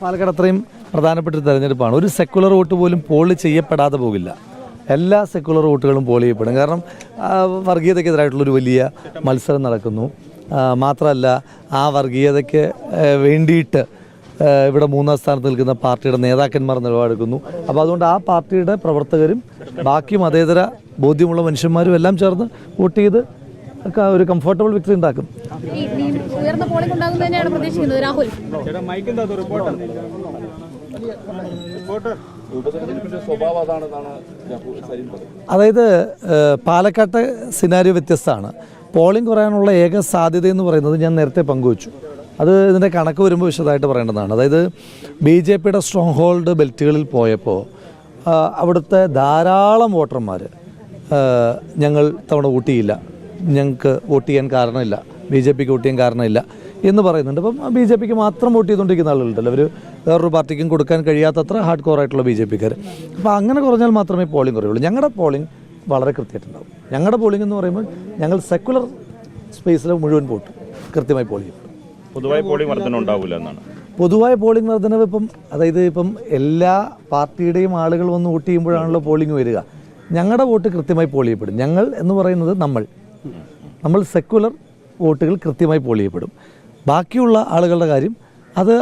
പാലക്കാട് അത്രയും പ്രധാനപ്പെട്ട ഒരു തെരഞ്ഞെടുപ്പാണ്. ഒരു സെക്കുലർ വോട്ട് പോലും പോൾ ചെയ്യപ്പെടാതെ പോകില്ല. എല്ലാ സെക്കുലർ വോട്ടുകളും പോൾ ചെയ്യപ്പെടും. കാരണം വർഗീയതയ്ക്കെതിരായിട്ടുള്ളൊരു വലിയ മത്സരം നടക്കുന്നു. മാത്രമല്ല ആ വർഗീയതയ്ക്ക് വേണ്ടിയിട്ട് ഇവിടെ മൂന്നാം സ്ഥാനത്ത് നിൽക്കുന്ന പാർട്ടിയുടെ നേതാക്കന്മാർ നിലപാടെടുക്കുന്നു. അപ്പോൾ അതുകൊണ്ട് ആ പാർട്ടിയുടെ പ്രവർത്തകരും ബാക്കി മതേതര ബോധ്യമുള്ള മനുഷ്യന്മാരും എല്ലാം ചേർന്ന് വോട്ട് ചെയ്ത് ഒരു കംഫർട്ടബിൾ വിക്ടറി ഉണ്ടാക്കും. അതായത് പാലക്കാട്ടെ സിനാരിയോ വ്യത്യസ്തമാണ്. പോളിംഗ് കുറയാനുള്ള ഏക സാധ്യത എന്ന് പറയുന്നത് ഞാൻ നേരത്തെ പങ്കുവച്ചു. അത് ഇതിൻ്റെ കണക്ക് വരുമ്പോൾ വിശദമായിട്ട് പറയേണ്ടതാണ്. അതായത് BJPയുടെ സ്ട്രോങ് ഹോൾഡ് ബെൽറ്റുകളിൽ പോയപ്പോൾ അവിടുത്തെ ധാരാളം വോട്ടർമാർ ഞങ്ങൾ തവണ വോട്ട് ചെയ്യില്ല, ഞങ്ങൾക്ക് വോട്ട് ചെയ്യാൻ കാരണമില്ല, BJPക്ക് വോട്ട് ചെയ്യാൻ കാരണമില്ല എന്ന് പറയുന്നുണ്ട്. അപ്പം BJPക്ക് മാത്രം വോട്ട് ചെയ്തുകൊണ്ടിരിക്കുന്ന ആളുകളുണ്ടല്ലോ, അവർ വേറൊരു പാർട്ടിക്കും കൊടുക്കാൻ കഴിയാത്തത്ര ഹാർഡ് കോർ ആയിട്ടുള്ള BJPക്കാർ. അപ്പോൾ അങ്ങനെ കുറഞ്ഞാൽ മാത്രമേ പോളിംഗ് കുറയുള്ളൂ. ഞങ്ങളുടെ പോളിംഗ് വളരെ കൃത്യമായിട്ടുണ്ടാവും. ഞങ്ങളുടെ പോളിംഗ് എന്ന് പറയുമ്പോൾ ഞങ്ങൾ സെക്കുലർ സ്പേസിലെ മുഴുവൻ വോട്ട് കൃത്യമായി പോൾ ചെയ്യും. പൊതുവായ പോളിംഗ് വർധന ഉണ്ടാവില്ല എന്നാണ്. പൊതുവായ പോളിംഗ് വർധനവ് ഇപ്പം എല്ലാ പാർട്ടിയുടെയും ആളുകൾ വന്ന് വോട്ട് ചെയ്യുമ്പോഴാണല്ലോ പോളിംഗ് വരിക. ഞങ്ങളുടെ വോട്ട് കൃത്യമായി പോൾ ചെയ്യപ്പെടും. ഞങ്ങൾ എന്ന് പറയുന്നത് നമ്മൾ സെക്കുലർ വോട്ടുകൾ കൃത്യമായി പോൾ ചെയ്യപ്പെടും. ബാക്കിയുള്ള ആളുകളുടെ കാര്യം അത്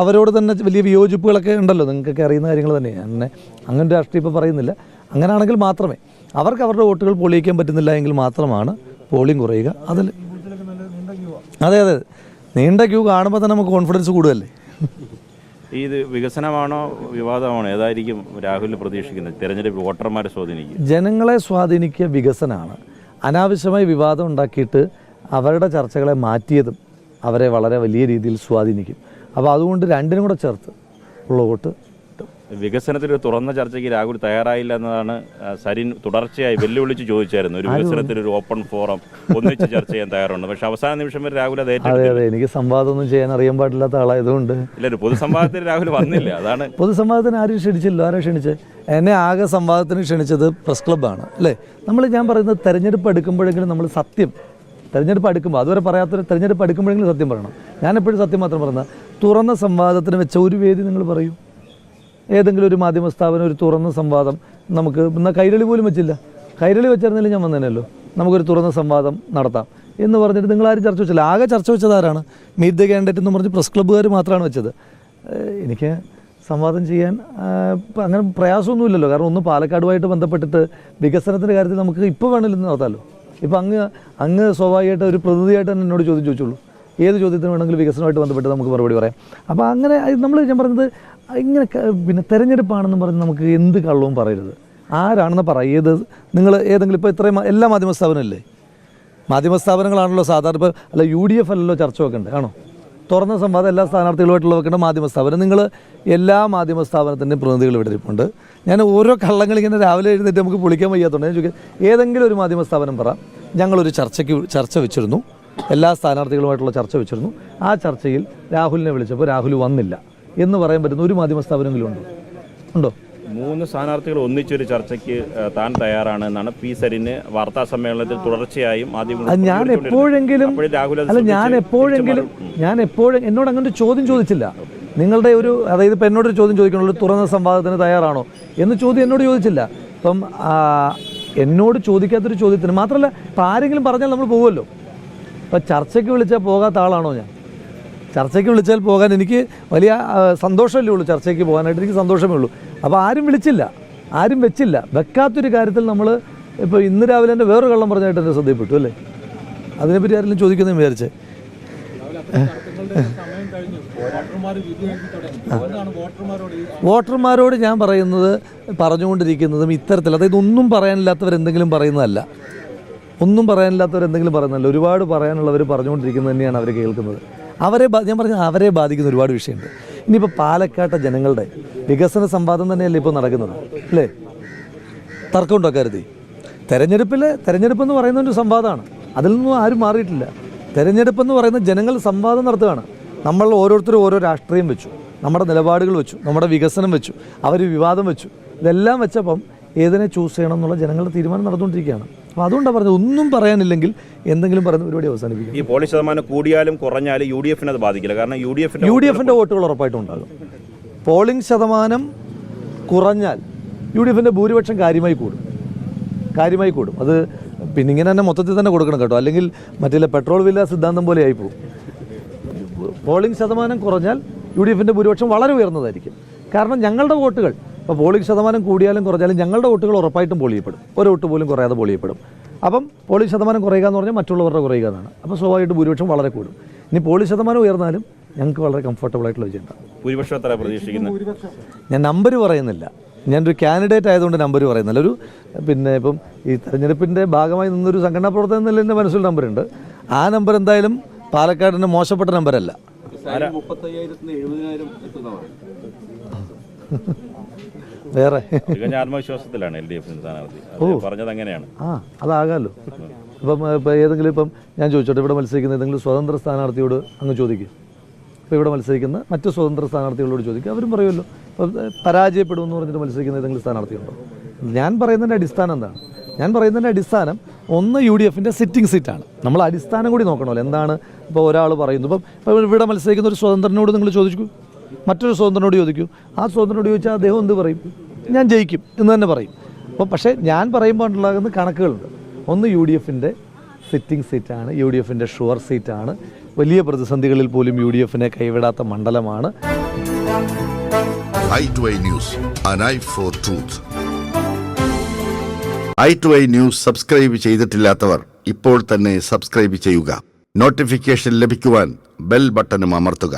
അവരോട് തന്നെ വലിയ വിയോജിപ്പുകളൊക്കെ ഉണ്ടല്ലോ, നിങ്ങൾക്കൊക്കെ അറിയുന്ന കാര്യങ്ങൾ തന്നെയാണ്. അങ്ങനെ രാഷ്ട്രീയം ഇപ്പോൾ പറയുന്നില്ല. അങ്ങനെയാണെങ്കിൽ മാത്രമേ അവർക്ക് അവരുടെ വോട്ടുകൾ പോൾ ചെയ്യിക്കാൻ പറ്റുന്നില്ല എങ്കിൽ മാത്രമാണ് പോളിംഗ് കുറയുക. അതിൽ അതെ നീണ്ട ക്യൂ കാണുമ്പോൾ തന്നെ നമുക്ക് കോൺഫിഡൻസ് കൂടുകയല്ലേ. ഇത് വികസനമാണോ വിവാദമാണോ, ഏതായിരിക്കും രാഹുൽ പ്രതീക്ഷിക്കുന്നത്? തെരഞ്ഞെടുപ്പ് വോട്ടർമാരെ സ്വാധീനിക്കും, ജനങ്ങളെ സ്വാധീനിക്കുക വികസനമാണ്. അനാവശ്യമായി വിവാദം ഉണ്ടാക്കിയിട്ട് അവരുടെ ചർച്ചകളെ മാറ്റിയതും അവരെ വളരെ വലിയ രീതിയിൽ സ്വാധീനിക്കും. അപ്പോൾ അതുകൊണ്ട് രണ്ടിനും കൂടെ ചേർത്ത് ഉള്ള വോട്ട്. വികസനത്തിൽ തുറന്ന ചർച്ചയ്ക്ക് രാഹുൽ തയ്യാറായില്ല എന്നതാണ് സരിൻ തുടർച്ചയായി വെല്ലുവിളിച്ച് ചോദിച്ചായിരുന്നു. ഒരു വികസനത്തിൽ ഒരു ഓപ്പൺ ഫോറം ഒന്നിച്ച് ചർച്ച ചെയ്യാൻ തയ്യാറുണ്ട്. പക്ഷെ അവസാന നിമിഷം വരെ രാഹുൽ അത് അതെ എനിക്ക് സംവാദമൊന്നും ചെയ്യാൻ അറിയാൻ പാടില്ലാത്ത ആളായതുകൊണ്ട് ഇല്ല, ഒരു പൊതുസംവാദത്തിന് രാഹുൽ വന്നില്ല. അതാണ് പൊതുസംവാദത്തിന് ആരും ക്ഷണിച്ചില്ല. ആരെ ക്ഷണിച്ചത്? എന്നെ ആകെ സംവാദത്തിന് ക്ഷണിച്ചത് പ്രസ് ക്ലബ്ബാണ് അല്ലേ. ഞാൻ പറയുന്നത് തെരഞ്ഞെടുപ്പ് എടുക്കുമ്പോഴെങ്കിലും നമ്മൾ സത്യം, തെരഞ്ഞെടുപ്പ് അടുക്കുമ്പോൾ അതുവരെ പറയാത്തൊരു തെരഞ്ഞെടുപ്പ് അടുക്കുമ്പോഴെങ്കിലും സത്യം പറയണം. ഞാനെപ്പോഴും സത്യം മാത്രം പറയുന്നത്. തുറന്ന സംവാദത്തിന് വെച്ച ഒരു വേദി നിങ്ങൾ പറയൂ. ഏതെങ്കിലും ഒരു മാധ്യമ സ്ഥാപനം ഒരു തുറന്ന സംവാദം നമുക്ക് എന്നാൽ കൈരളി പോലും വെച്ചില്ല. കൈരളി വെച്ചിരുന്നെങ്കിൽ ഞാൻ വന്നേനല്ലോ. നമുക്കൊരു തുറന്ന സംവാദം നടത്താം എന്ന് പറഞ്ഞിട്ട് നിങ്ങളാരും ചർച്ച വെച്ചില്ല. ആകെ ചർച്ച വെച്ചതാരാണ്? മീറ്റ് ദ കാൻഡിഡേറ്റ് എന്ന് പറഞ്ഞ് പ്രസ് ക്ലബ്ബുകാർ മാത്രമാണ് വെച്ചത്. എനിക്ക് സംവാദം ചെയ്യാൻ അങ്ങനെ പ്രയാസമൊന്നുമില്ലല്ലോ. കാരണം ഒന്ന് പാലക്കാടുമായിട്ട് ബന്ധപ്പെട്ടിട്ട് വികസനത്തിൻ്റെ കാര്യത്തിൽ നമുക്ക് ഇപ്പോൾ വേണമെങ്കിലും നടത്താമല്ലോ. ഇപ്പോൾ അങ്ങ് സ്വാഭാവികമായിട്ട് ഒരു പ്രതിനിധിയായിട്ട് തന്നെ എന്നോട് ചോദ്യം ചോദിച്ചുള്ളൂ. ഏത് ചോദ്യത്തിന് വേണമെങ്കിലും വികസനമായിട്ട് ബന്ധപ്പെട്ട് നമുക്ക് മറുപടി പറയാം. അപ്പോൾ അങ്ങനെ ഞാൻ പറയുന്നത് ഇങ്ങനെ തെരഞ്ഞെടുപ്പാണെന്ന് പറഞ്ഞ് നമുക്ക് എന്ത് കള്ളവും പറയരുത്. ആരാണെന്ന് പറയത് നിങ്ങൾ ഏതെങ്കിലും ഇപ്പോൾ ഇത്രയും എല്ലാ മാധ്യമ സ്ഥാപനമല്ലേ, മാധ്യമ സ്ഥാപനങ്ങളാണല്ലോ സാധാരണ. ഇപ്പോൾ അല്ല UDF അല്ലല്ലോ ചർച്ച വെക്കണ്ടേ, ആണോ? തുറന്ന സംവാദം എല്ലാ സ്ഥാനാർത്ഥികളുമായിട്ടുള്ള വെക്കേണ്ട മാധ്യമ സ്ഥാപനം. നിങ്ങൾ എല്ലാ മാധ്യമ സ്ഥാപനത്തിൻ്റെയും പ്രതിനിധികൾ ഇവിടെ ഇരിപ്പുണ്ട്. ഞാൻ ഓരോ കള്ളങ്ങളിങ്ങനെ രാവിലെ എഴുന്നേറ്റ് നമുക്ക് പൊളിക്കാൻ വയ്യാത്തതുകൊണ്ട് ഞാൻ ചോദിക്കാം, ഏതെങ്കിലും ഒരു മാധ്യമ സ്ഥാപനം പറ ഞങ്ങളൊരു ചർച്ച വെച്ചിരുന്നു, എല്ലാ സ്ഥാനാർത്ഥികളുമായിട്ടുള്ള ചർച്ച വെച്ചിരുന്നു, ആ ചർച്ചയിൽ രാഹുലിനെ വിളിച്ചപ്പോൾ രാഹുൽ വന്നില്ല എന്ന് പറയാൻ പറ്റുന്ന ഒരു മാധ്യമ സ്ഥാപനമെങ്കിലും ഉണ്ടോ? 3 സ്ഥാനാർത്ഥികൾ ഒന്നിച്ചൊരു ചർച്ചയ്ക്ക് താൻ തയ്യാറാണ് എന്നാണ് പി സരിന് വാർത്താ സമ്മേളനത്തിൽ തുടർച്ചയായും ഞാൻ എപ്പോഴെങ്കിലും എന്നോട് അങ്ങനെ ചോദ്യം ചോദിച്ചില്ല. നിങ്ങളുടെ അതായത് ഇപ്പം എന്നോടൊരു ചോദ്യം ചോദിക്കണുള്ളൂ, തുറന്ന സംവാദത്തിന് തയ്യാറാണോ എന്ന് ചോദ്യം എന്നോട് ചോദിച്ചില്ല. അപ്പം എന്നോട് ചോദിക്കാത്തൊരു ചോദ്യത്തിന് മാത്രമല്ല, ഇപ്പം ആരെങ്കിലും പറഞ്ഞാൽ നമ്മൾ പോകുമല്ലോ. ഇപ്പം ചർച്ചയ്ക്ക് വിളിച്ചാൽ പോകാത്ത ആളാണോ ഞാൻ? ചർച്ചയ്ക്ക് വിളിച്ചാൽ പോകാൻ എനിക്ക് വലിയ സന്തോഷമല്ലേ ഉള്ളൂ. ചർച്ചയ്ക്ക് പോകാനായിട്ട് എനിക്ക് സന്തോഷമേ ഉള്ളൂ. അപ്പോൾ ആരും വിളിച്ചില്ല, ആരും വെച്ചില്ല. വെക്കാത്തൊരു കാര്യത്തിൽ നമ്മൾ ഇപ്പോൾ ഇന്ന് രാവിലെ എൻ്റെ വേറൊരു കള്ളം പറഞ്ഞായിട്ട് എൻ്റെ ശ്രദ്ധയിൽപ്പെട്ടു അല്ലേ. അതിനെപ്പറ്റി ആരെങ്കിലും ചോദിക്കുന്നതെന്ന് വിചാരിച്ചേ. വോട്ടർമാരോട് ഞാൻ പറഞ്ഞുകൊണ്ടിരിക്കുന്നതും ഇത്തരത്തിൽ, അതായത് ഒന്നും പറയാനില്ലാത്തവരെന്തെങ്കിലും പറയുന്നതല്ല. ഒരുപാട് പറയാനുള്ളവർ പറഞ്ഞുകൊണ്ടിരിക്കുന്നത് തന്നെയാണ് അവർ കേൾക്കുന്നത്. അവരെ ബാധിക്കുന്ന ഒരുപാട് വിഷയമുണ്ട്. ഇനിയിപ്പോൾ പാലക്കാട്ടെ ജനങ്ങളുടെ വികസന സംവാദം തന്നെയല്ലേ ഇപ്പോൾ നടക്കുന്നത് അല്ലേ? തർക്കമുണ്ടോ കരുതി? തെരഞ്ഞെടുപ്പെന്ന് പറയുന്ന ഒരു സംവാദമാണ്. അതിൽ നിന്നും ആരും മാറിയിട്ടില്ല. തെരഞ്ഞെടുപ്പെന്ന് പറയുന്ന ജനങ്ങൾ സംവാദം നടത്തുകയാണ്. നമ്മൾ ഓരോരുത്തരും ഓരോ രാഷ്ട്രീയം വെച്ചു, നമ്മുടെ നിലപാടുകൾ വെച്ചു, നമ്മുടെ വികസനം വെച്ചു, അവർ വിവാദം വെച്ചു. ഇതെല്ലാം വെച്ചപ്പം ഏതിനെ ചൂസ് ചെയ്യണം എന്നുള്ള ജനങ്ങളുടെ തീരുമാനം നടന്നുകൊണ്ടിരിക്കുകയാണ്. അപ്പോൾ അതുകൊണ്ടാണ് പറഞ്ഞത്, ഒന്നും പറയാനില്ലെങ്കിൽ എന്തെങ്കിലും പറയുന്ന പരിപാടി അവസാനിപ്പിക്കും. ഈ പോളിംഗ് ശതമാനം കൂടിയാലും കുറഞ്ഞാലും UDF അത് ബാധിക്കില്ല. കാരണം UDFന്റെ വോട്ടുകൾ ഉറപ്പായിട്ടും ഉണ്ടാകും. പോളിംഗ് ശതമാനം കുറഞ്ഞാൽ UDFന്റെ ഭൂരിപക്ഷം കാര്യമായി കൂടും. അത് പിന്നെ ഇങ്ങനെ തന്നെ മൊത്തത്തിൽ തന്നെ കൊടുക്കണം കേട്ടോ, അല്ലെങ്കിൽ മറ്റേ പെട്രോൾ വില സിദ്ധാന്തം പോലെ ആയിപ്പോവും. പോളിംഗ് ശതമാനം കുറഞ്ഞാൽ UDFന്റെ ഭൂരിപക്ഷം വളരെ ഉയർന്നതായിരിക്കും. കാരണം ഞങ്ങളുടെ വോട്ടുകൾ ഇപ്പോൾ പോളിംഗ് ശതമാനം കൂടിയാലും കുറഞ്ഞാലും ഞങ്ങളുടെ വോട്ടുകൾ ഉറപ്പായിട്ടും പോൾ ചെയ്യപ്പെടും. ഒരു വോട്ട് പോലും കുറയാതെ പോൾ ചെയ്യപ്പെടും. അപ്പം പോളിംഗ് ശതമാനം കുറയുക എന്ന് പറഞ്ഞാൽ മറ്റുള്ളവരുടെ കുറയുക എന്നാണ്. അപ്പോൾ സ്വാഭാവികമായിട്ട് ഭൂരിപക്ഷം വളരെ കൂടും. ഇനി പോളിംഗ് ശതമാനം ഉയർന്നാലും ഞങ്ങൾക്ക് വളരെ കംഫർട്ടബിൾ ആയിട്ടുള്ള വിജയം. ഭൂരിപക്ഷം എത്ര പ്രതീക്ഷിക്കുന്നത്? ഞാൻ നമ്പർ പറയുന്നില്ല, ഞാനൊരു കാൻഡിഡേറ്റ് ആയതുകൊണ്ട് നമ്പർ പറയുന്നില്ല. പിന്നെ ഇപ്പം ഈ തെരഞ്ഞെടുപ്പിൻ്റെ ഭാഗമായി നിന്നൊരു സംഘടനാ പ്രവർത്തനം എന്നല്ല എൻ്റെ മനസ്സിൽ നമ്പറുണ്ട്. ആ നമ്പർ എന്തായാലും പാലക്കാടിൻ്റെ മോശപ്പെട്ട നമ്പരല്ല. വേറെ ആത്മവിശ്വാസത്തിലാണ് LDF സ്ഥാനാർത്ഥി പറഞ്ഞത്. അങ്ങനെയാണ്. അതാകാമല്ലോ. ഇപ്പം ഏതെങ്കിലും ഇപ്പം ഞാൻ ചോദിച്ചോട്ടെ, ഇവിടെ മത്സരിക്കുന്ന ഏതെങ്കിലും സ്വതന്ത്ര സ്ഥാനാർത്ഥിയോട് അങ്ങ് ചോദിക്കും. ഇപ്പോൾ ഇവിടെ മത്സരിക്കുന്ന മറ്റ് സ്വതന്ത്ര സ്ഥാനാർത്ഥികളോട് ചോദിക്കുക, അവരും പറയുമല്ലോ. ഇപ്പം പരാജയപ്പെടുമെന്ന് പറഞ്ഞിട്ട് മത്സരിക്കുന്ന ഏതെങ്കിലും സ്ഥാനാർത്ഥിയുണ്ടോ? ഞാൻ പറയുന്നതിൻ്റെ അടിസ്ഥാനം എന്താണ്? ഞാൻ പറയുന്നതിൻ്റെ അടിസ്ഥാനം ഒന്ന് UDFന്റെ സിറ്റിംഗ് സീറ്റാണ്. നമ്മൾ അടിസ്ഥാനം കൂടി നോക്കണമല്ലോ. എന്താണ് ഇപ്പോൾ ഒരാൾ പറയുന്നു, ഇപ്പോൾ ഇവിടെ മത്സരിക്കുന്ന ഒരു സ്വതന്ത്രനോട് നിങ്ങൾ ചോദിക്കൂ, മറ്റൊരു സ്വതന്ത്രനോട് ചോദിക്കൂ. ആ സ്വതന്ത്രനോട് ചോദിച്ചാൽ അദ്ദേഹം എന്ത് പറയും? ഞാൻ ജയിക്കും എന്ന് തന്നെ പറയും. അപ്പോൾ പക്ഷേ ഞാൻ പറയുമ്പോൾ ഉണ്ടാകുന്ന കണക്കുകളുണ്ട്. ഒന്ന് UDFന്റെ സിറ്റിംഗ് സീറ്റാണ്, UDFന്റെ ഷുവർ സീറ്റാണ്. വലിയ പ്രതിസന്ധികളിൽ പോലും UDFനെ കൈവിടാത്ത മണ്ഡലമാണ്. i2i News, an eye for truth. i2i News subscribe ചെയ്തിട്ടില്ലാത്തവർ ഇപ്പോൾ തന്നെ സബ്സ്ക്രൈബ് ചെയ്യുക. നോട്ടിഫിക്കേഷൻ ലഭിക്കുവാൻ ബെൽ ബട്ടണും അമർത്തുക.